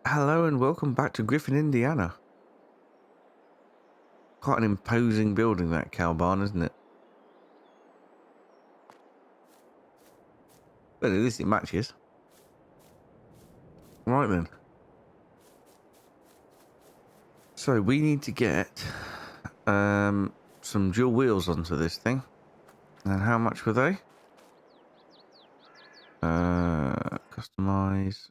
Hello and welcome back to Griffin, Indiana. Quite an imposing building, that cow barn, isn't it? But at least it matches. Right then. So we need to get some dual wheels onto this thing. And how much were they? Customize.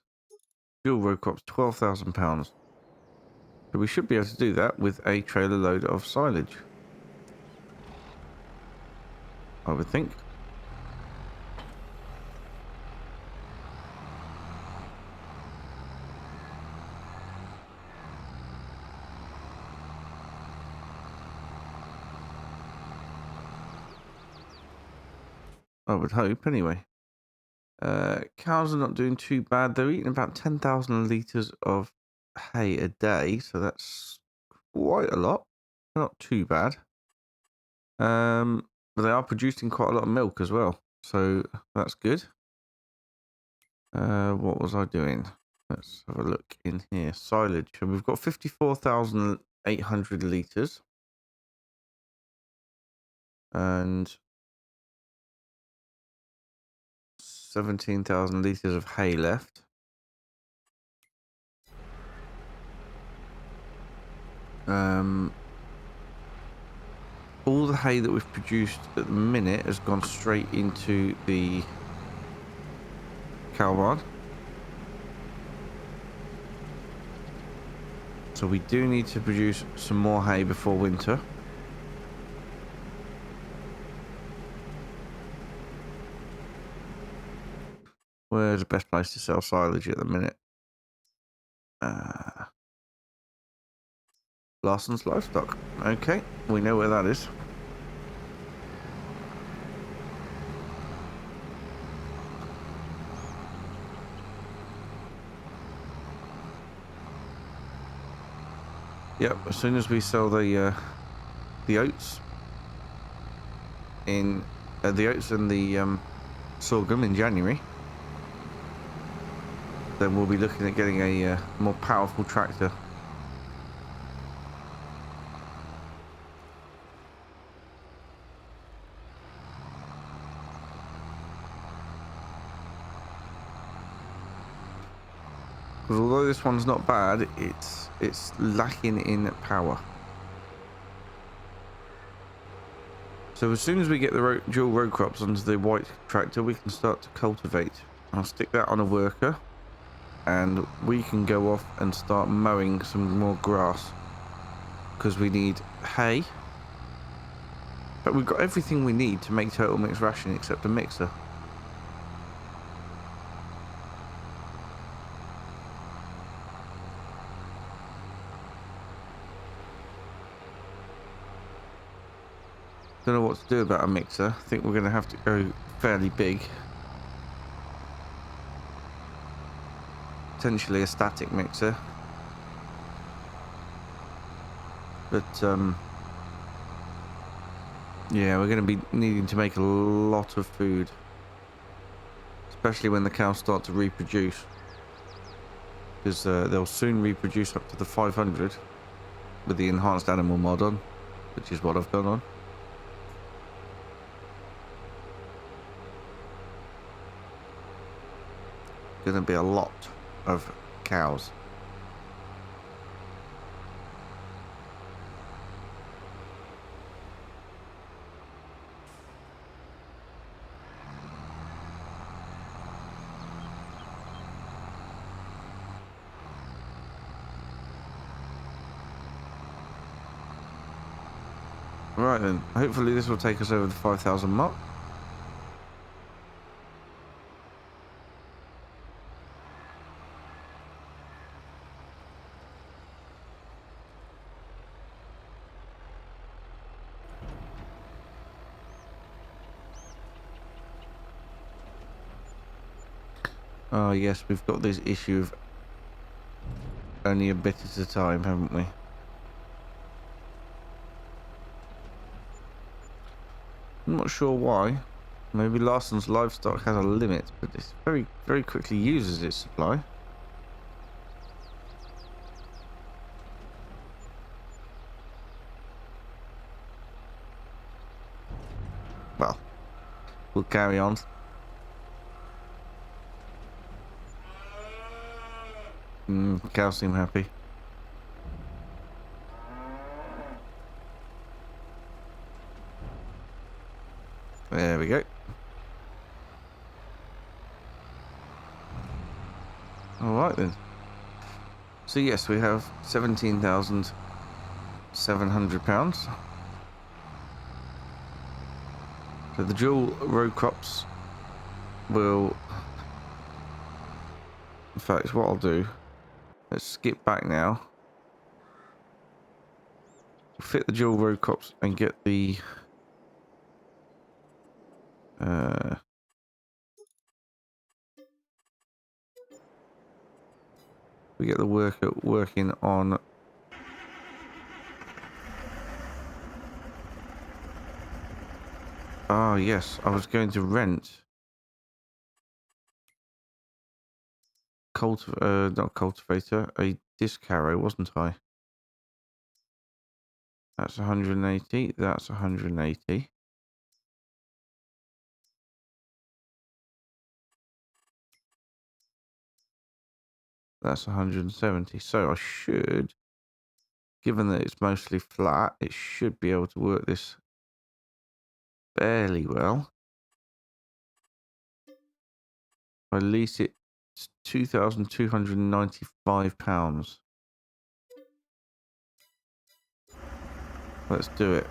Dual row crops, £12,000. So we should be able to do that with a trailer load of silage, I would think. I would hope, anyway. Cows are not doing too bad. They're eating about 10,000 litres of hay a day, so that's quite a lot. Not too bad. But they are producing quite a lot of milk as well, so that's good. What was I doing? Let's have a look in here. Silage. And we've got 54,800 litres. And 17,000 litres of hay left. All the hay that we've produced at the minute has gone straight into the cow barn. So we do need to produce some more hay before winter. Where's the best place to sell silage at the minute? Larson's Livestock. Okay, we know where that is. Yep, as soon as we sell the oats in the oats and the sorghum in January, then we'll be looking at getting a more powerful tractor. Because although this one's not bad, it's lacking in power. So as soon as we get the dual row crops onto the white tractor, we can start to cultivate. I'll stick that on a worker, and we can go off and start mowing some more grass, because we need hay. But we've got everything we need to make total mixed ration except a mixer. Don't know what to do about a mixer. I think we're going to have to go fairly big. Potentially a static mixer. But, yeah, we're going to be needing to make a lot of food. Especially when the cows start to reproduce. Because they'll soon reproduce up to the 500 with the enhanced animal mod on, which is what I've gone on. Going to be a lot of cows. Right then, hopefully this will take us over the 5,000 mark. Oh yes, we've got this issue of only a bit at a time, haven't we? I'm not sure why. Maybe Larson's Livestock has a limit, but it very, very quickly uses its supply. We'll carry on. Cows seem happy. There we go. All right then. So yes, we have £17,700. So the dual row crops will... In fact, what I'll do... Let's skip back now. Fit the dual row crops and get the... we get the worker working on... Ah, yes, I was going to rent... not cultivator, a disc harrow, wasn't I? That's 180, that's 180. That's 170. So I should, given that it's mostly flat, it should be able to work this fairly well. I lease it, it's £2,295. Let's do it.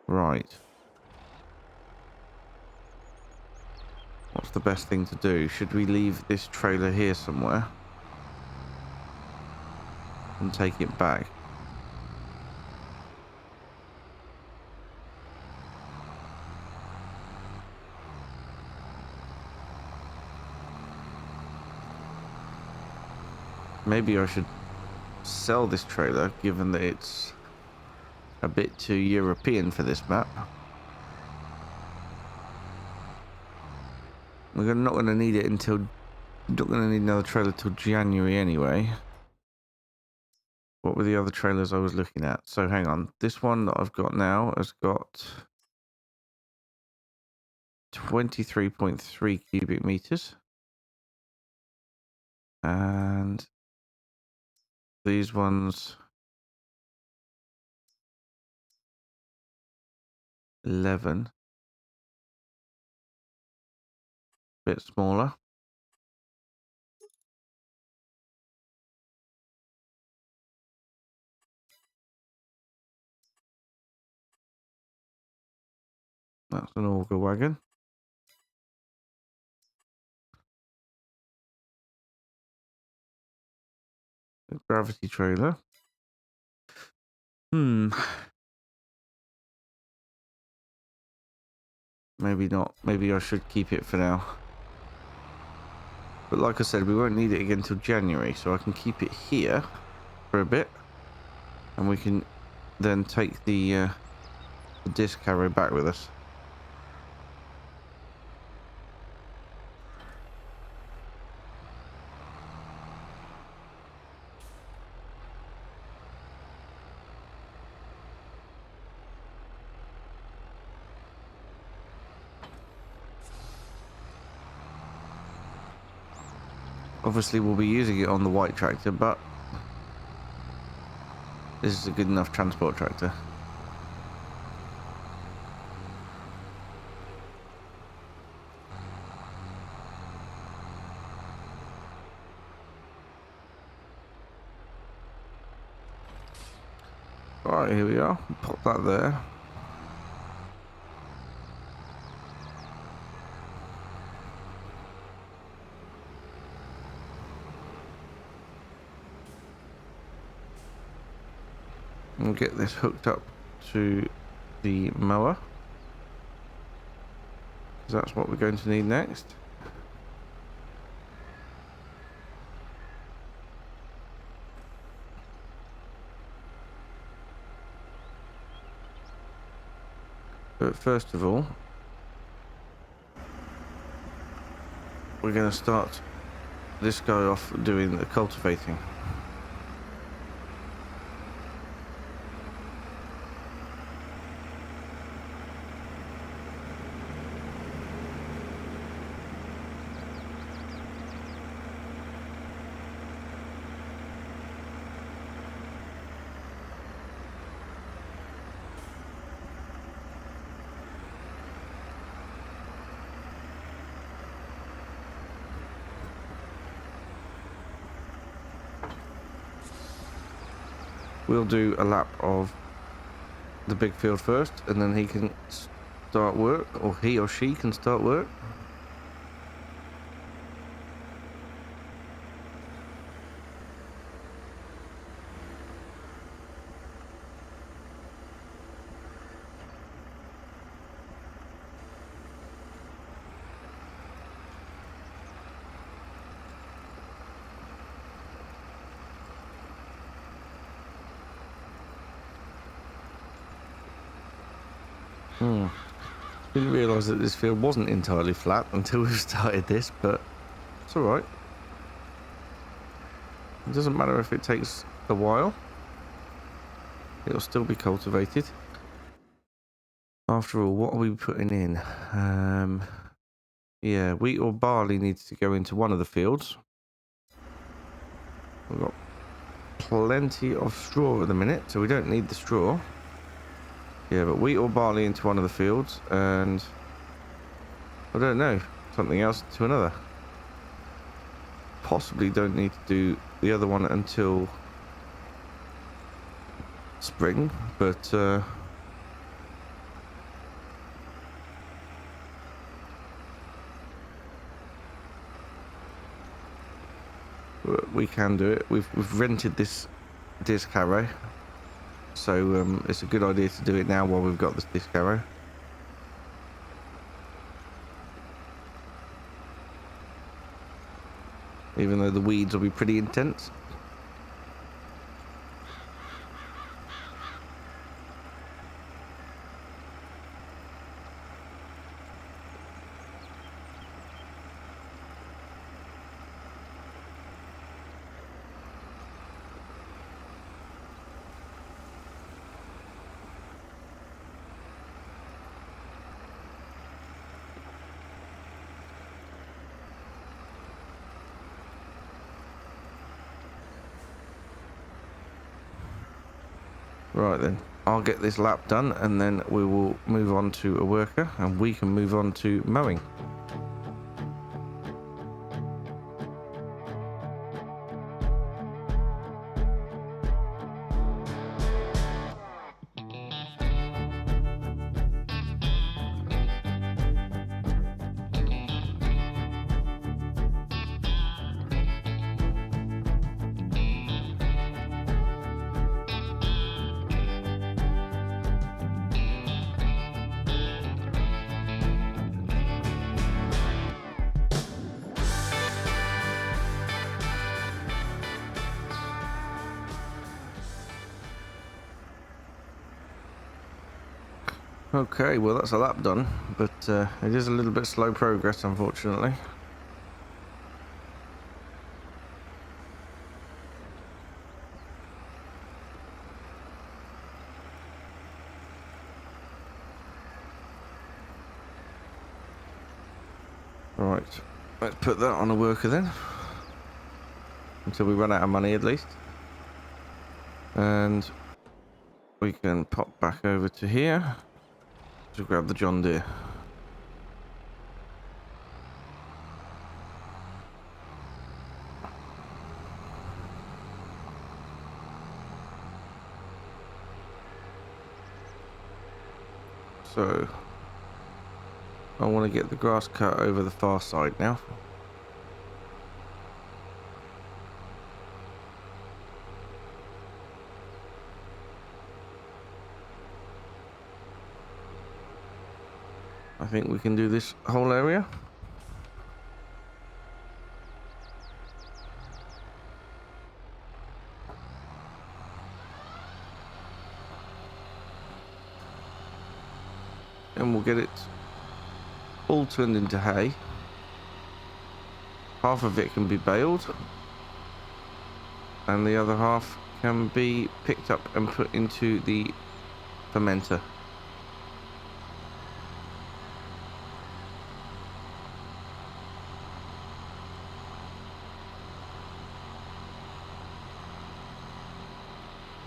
Right. What's the best thing to do? Should we leave this trailer here somewhere and take it back? Maybe I should sell this trailer, given that it's a bit too European for this map. We're not going to need it until... Not going to need another trailer till January anyway. What were the other trailers I was looking at? So hang on. This one that I've got now has got 23.3 cubic meters. And these ones 11. Bit smaller. That's an auger wagon. A gravity trailer. Maybe not. Maybe I should keep it for now. But like I said, we won't need it again until January, so I can keep it here for a bit. And we can then take the disc harrow back with us. Obviously, we'll be using it on the white tractor, but this is a good enough transport tractor. Alright, here we are. Pop that there. We'll get this hooked up to the mower, because that's what we're going to need next. But first of all, we're going to start this guy off doing the cultivating. we'll do a lap of the big field first, and then he can start work, or he or she can start work. Didn't realise that this field wasn't entirely flat until we started this, but it's alright. It doesn't matter if it takes a while. It'll still be cultivated. After all, what are we putting in? Yeah, wheat or barley needs to go into one of the fields. We've got plenty of straw at the minute, so we don't need the straw. Yeah, but wheat or barley into one of the fields, and I don't know, something else to another. Possibly don't need to do the other one until spring, but we can do it. We've rented this disc harrow, so it's a good idea to do it now while we've got this disc harrow. Even though the weeds will be pretty intense. Right then, I'll get this lap done and then we will move on to a worker and we can move on to mowing. Okay, well that's a lap done, but it is a little bit slow progress, unfortunately. Right, let's put that on a worker then, until we run out of money at least. And we can pop back over to here to grab the John Deere. So I want to get the grass cut over the far side now. I think we can do this whole area. And we'll get it all turned into hay. Half of it can be baled and the other half can be picked up and put into the fermenter.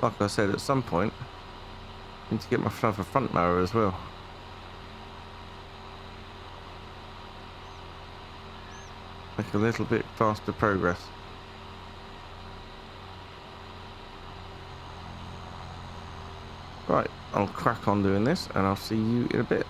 Like I said, at some point I need to get myself a front mower as well. Make a little bit faster progress. Right, I'll crack on doing this and I'll see you in a bit.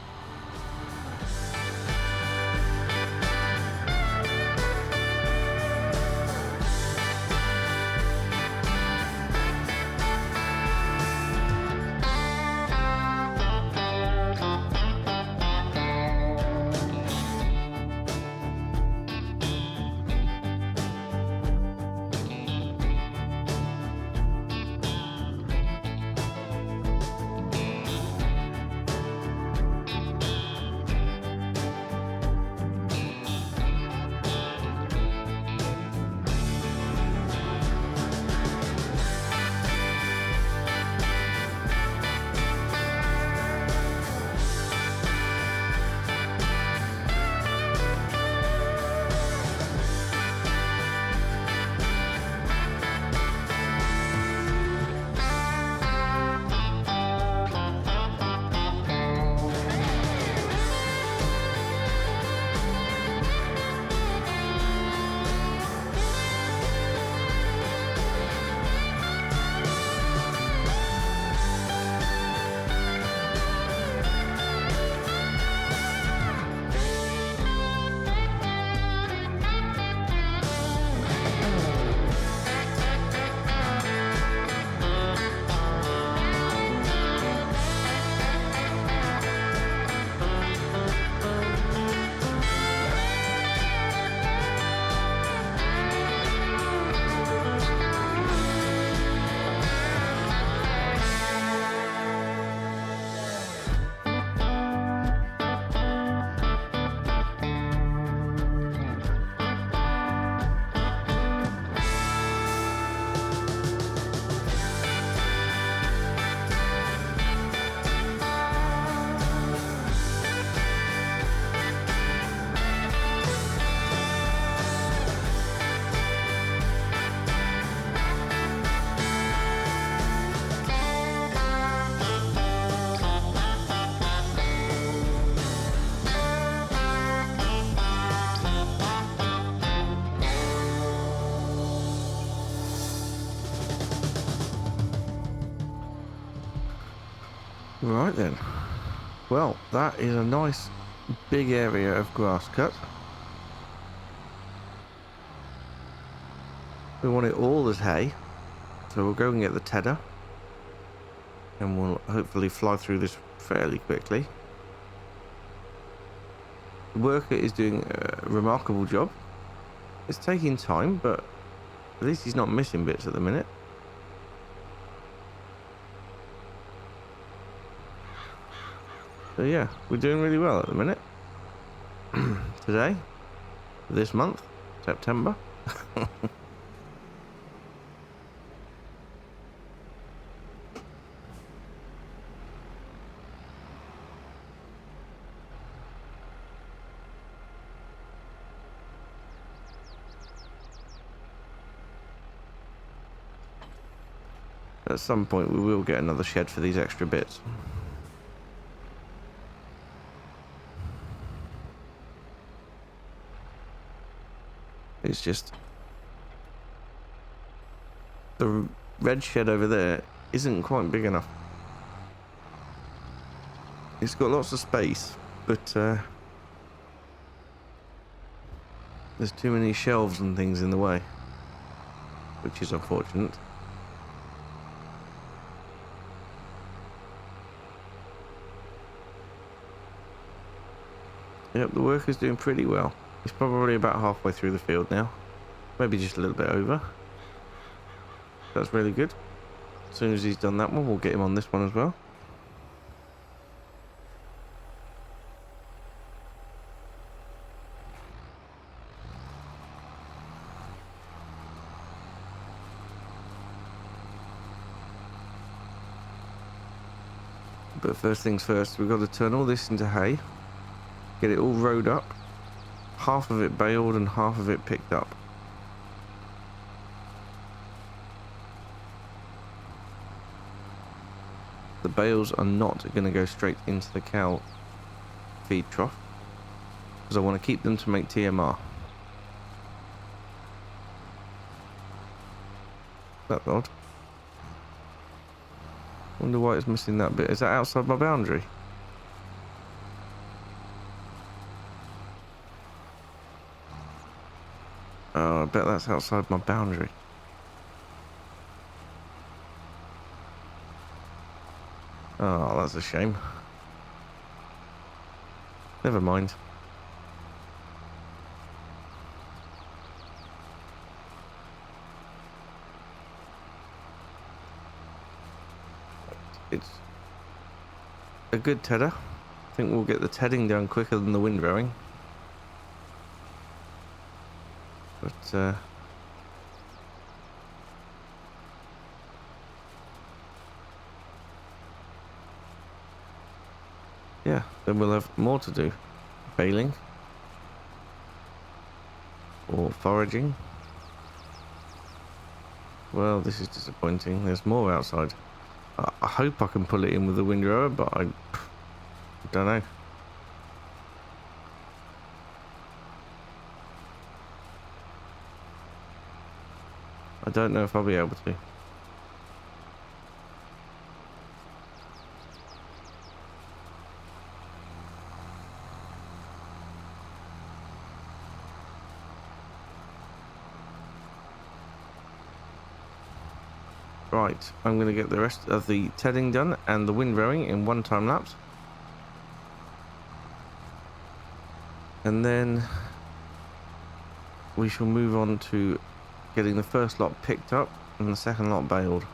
Right then, well, that is a nice big area of grass cut. We want it all as hay, so we'll go and get the tedder and we'll hopefully fly through this fairly quickly. The worker is doing a remarkable job. It's taking time, but at least he's not missing bits at the minute. So yeah, we're doing really well at the minute. Today, this month, September. At some point we will get another shed for these extra bits. It's just the red shed over there isn't quite big enough. It's got lots of space, but there's too many shelves and things in the way, which is unfortunate. Yep, the worker's doing pretty well. He's probably about halfway through the field now. Maybe just a little bit over. That's really good. As soon as he's done that one, we'll get him on this one as well. But first things first, we've got to turn all this into hay. Get it all rowed up. Half of it baled and half of it picked up. The bales are not going to go straight into the cow feed trough, because I want to keep them to make TMR. That's odd. Wonder why it's missing that bit. Is that outside my boundary? Oh, I bet that's outside my boundary. Oh, that's a shame. Never mind. It's a good tedder. I think we'll get the tedding done quicker than the windrowing. But, yeah, then we'll have more to do. Baling. Or foraging. Well, this is disappointing. There's more outside. I hope I can pull it in with the windrower, but I don't know. I don't know if I'll be able to. Right, I'm going to get the rest of the tedding done and the windrowing in one time lapse. And then we shall move on to getting the first lot picked up and the second lot baled.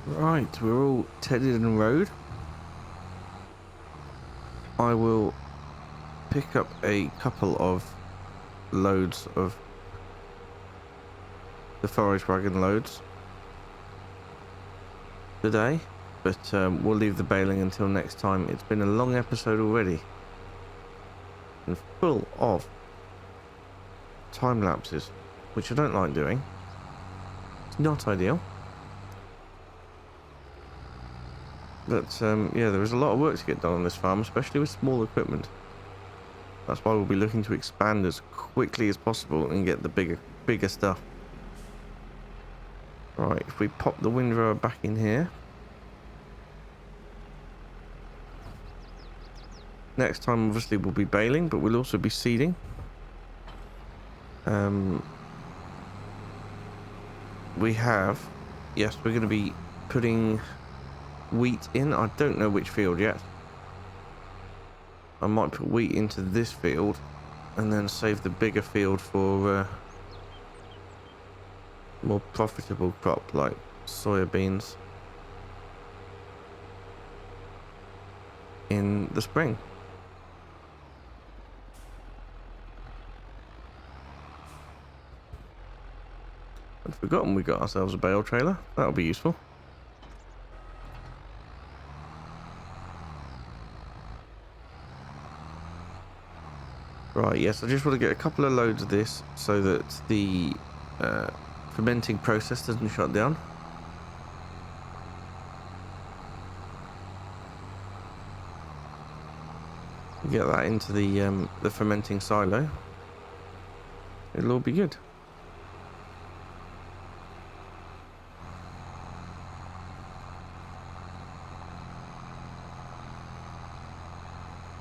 Right, we're all tedded and rowed. I will pick up a couple of loads of the forage wagon loads today, but we'll leave the baling until next time. It's been a long episode already and full of time lapses, which I don't like doing. It's not ideal. But yeah, there is a lot of work to get done on this farm, especially with small equipment. That's why we'll be looking to expand as quickly as possible and get the bigger stuff. Right, if we pop the windrower back in here. Next time obviously we'll be baling, but we'll also be seeding. We have, yes, we're going to be putting wheat in. I don't know which field yet. I might put wheat into this field and then save the bigger field for more profitable crop like soya beans in the spring. I'd forgotten we got ourselves a bale trailer. That'll be useful. Right, yes, I just want to get a couple of loads of this so that the fermenting process doesn't shut down. Get that into the fermenting silo. It'll all be good.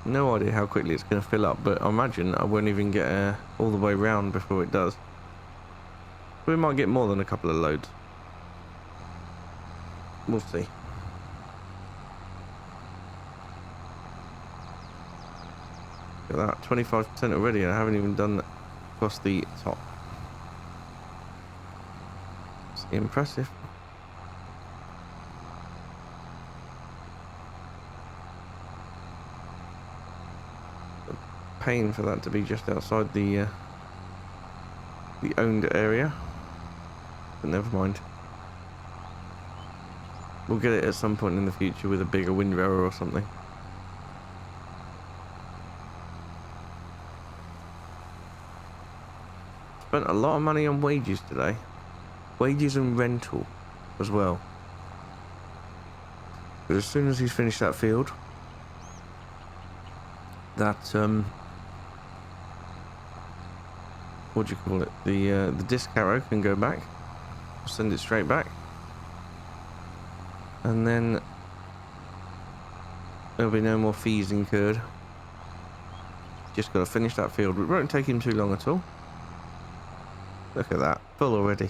No idea how quickly it's going to fill up, but I imagine I won't even get all the way round before it does. We might get more than a couple of loads. We'll see. Look at that, 25% already, and I haven't even done across the top. It's impressive. Pain for that to be just outside the owned area, but never mind. We'll get it at some point in the future with a bigger windrower or something. Spent a lot of money on wages today. Wages and rental as well. But as soon as he's finished that field, that what do you call it? The disc harrow can go back. We'll send it straight back. And then there'll be no more fees incurred. Just got to finish that field. It won't take him too long at all. Look at that, full already.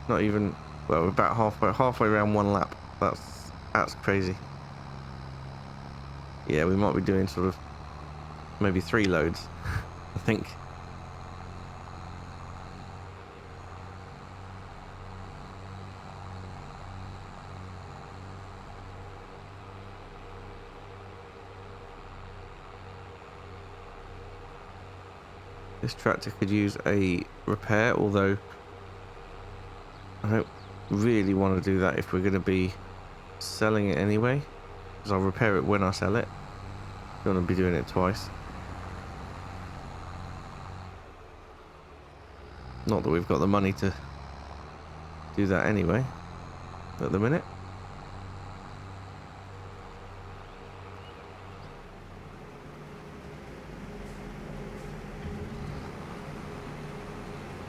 Not even, well, we're about halfway around one lap. That's crazy. Yeah, we might be doing sort of maybe 3 loads, I think. This tractor could use a repair, although I don't really want to do that if we're going to be selling it anyway, because I'll repair it when I sell it. Don't want to be doing it twice. Not that we've got the money to do that anyway at the minute.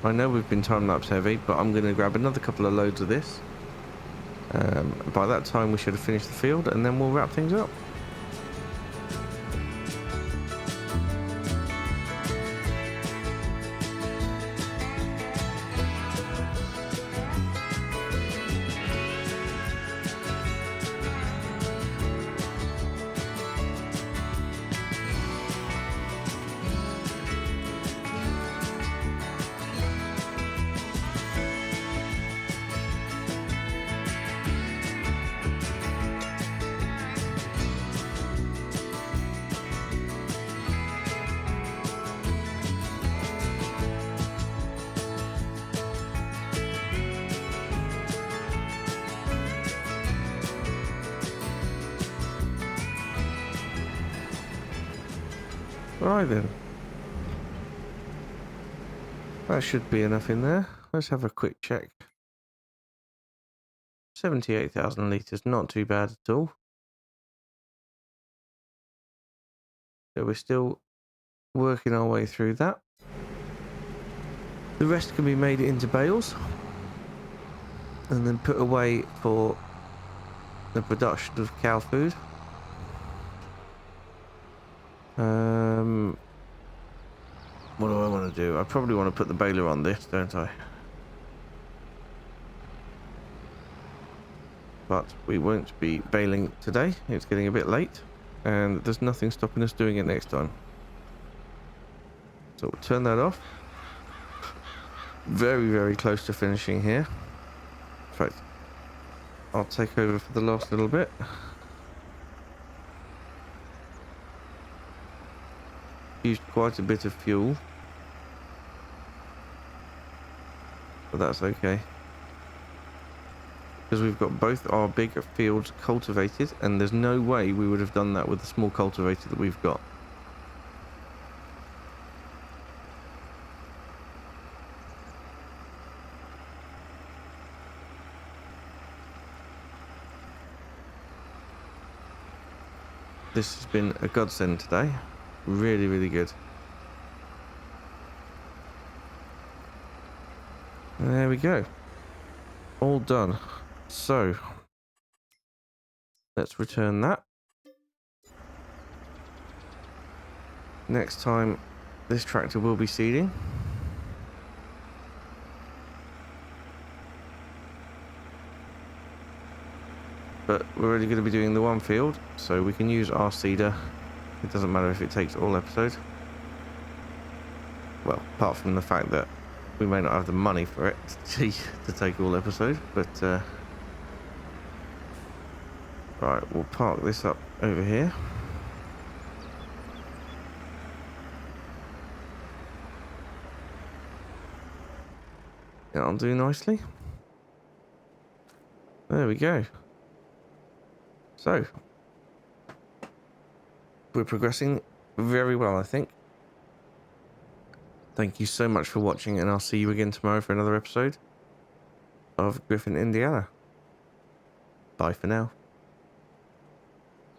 I know we've been time-lapse heavy, but I'm going to grab another couple of loads of this. By that time we should have finished the field, and then we'll wrap things up. Right then. That should be enough in there. Let's have a quick check. 78,000 litres, not too bad at all. So we're still working our way through that. The rest can be made into bales and then put away for the production of cow food. What do I want to do? I probably want to put the baler on this, don't I? But we won't be baling today. It's getting a bit late, and there's nothing stopping us doing it next time. So we'll turn that off. Very, very close to finishing here. In fact, I'll take over for the last little bit. Used quite a bit of fuel, but that's okay, because we've got both our big fields cultivated, and there's no way we would have done that with the small cultivator that we've got. This has been a godsend today. Really, really good. There we go. All done. So, let's return that. Next time, this tractor will be seeding. But we're only going to be doing the one field, so we can use our seeder. It doesn't matter if it takes all episode. Well, apart from the fact that we may not have the money for it to take all episode, but right, we'll park this up over here. That'll do nicely. There we go. So, we're progressing very well, I think. Thank you so much for watching, and I'll see you again tomorrow for another episode of Griffin Indiana. Bye for now.